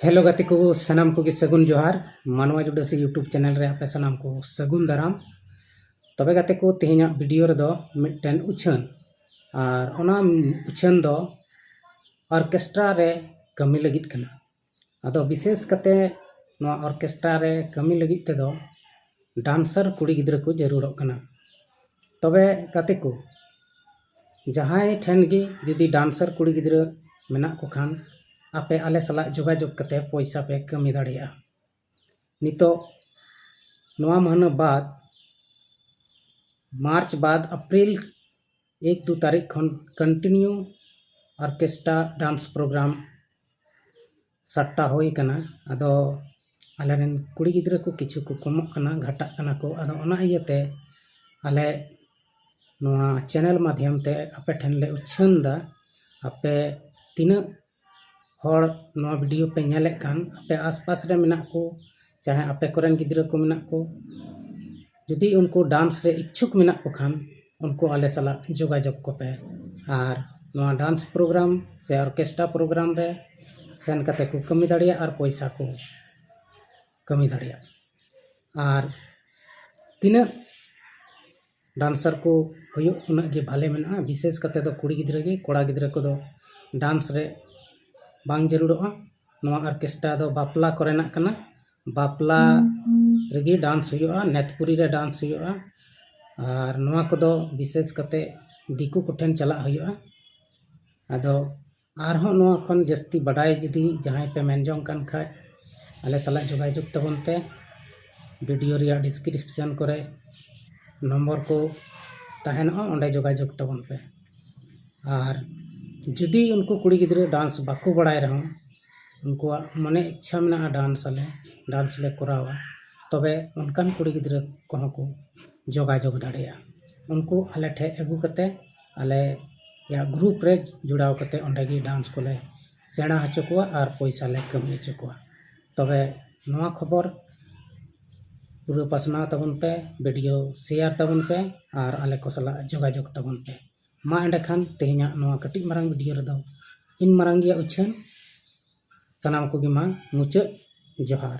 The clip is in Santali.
हेलो गति को सनाम को सगुन जोहार मानवा जुड़ासी यूट्यूब चैनल रे आपे सनाम को सगुन दाराम तबे गते को तेहना वीडियो रे दो मिटन उछन और ओना उछन दो ऑर्केस्ट्रा रे कमी लगित कना अदो विशेष कते नवा ऑर्केस्ट्रा रे कमी लगित ते दो डांसर कुड़ी गिद्र को जरूरत कना तबे गते को जहां ठेन गे जुदी डांसर कुड़ी गिद्र मेना को खान आपे आले सला जोगाजोग कते पैसा पे कमी दाड़िया नितो नवा महीना बाद मार्च बाद अप्रैल 1-2 तारीख खन कंटिन्यू ऑर्केस्ट्रा डांस प्रोग्राम सट्टा होई कना अदो आलेन कुड़ी गिद्र को किछु को कमक कना घाटा कना को अदो ओना इयते आले नवा चैनल माध्यम ते आपे ठन ले उछन दा आपे तीना हर नवा वीडियो पे नेले कान आपे आसपास रे मेना को चाहे आपे कोरेन गिद्र को मेना को जुदी उनको डांस रे इच्छुक मेना को खान उनको आले सला जोगाजोग को पे और नवा डांस प्रोग्राम से ऑर्केस्ट्रा प्रोग्राम रे सेन कते को कमी दाड़िया और पैसा को कमी दाड़िया और तीना डांसर को हुयो उना गे भाले मेना विशेष कते दो कुड़ी गिद्र गे कोड़ा गिद्र को दो डांस रे बांग जरूरत नवा ऑर्केस्ट्रा दो बापला कोरेना कना बापला रेगी डांस हुआ नेतपुरी रे डांस हुआ और नवा को दो विशेष कते दिकु कोठेन चला हुआ अदो आरहो नवा खन जस्ती बडाय जुदी जहां पे मेनजोंग कान खाय आले सला जोगाजोग तबन पे वीडियो रिया डिस्क्रिप्शन करे नंबर को तहना ओंडे जोगाजोग तबन पे और जुदी उनको कुड़ी गिद्रे डांस बाको बड़ाय रहो उनको मने इच्छा में डांस ले करावा तबे उनकान कुड़ी गिद्रे को को जोगाजोग दाड़िया उनको आले ठे अगू कते आले या ग्रुप रे जुड़ाव कते ओंडे गी डांस को ले सेणा हचो कोआ और पैसा ले कमी हचो कोआ तबे नवा खबर पूरा पसना तबन पे वीडियो शेयर तबन पे और आले को सला जोगाजोग तबन पे मा एंडे खान तेहना नवा कटी मारंग वीडियो रे दो इन मारंगिया उछन सनाम को मा मुचाद जोहार।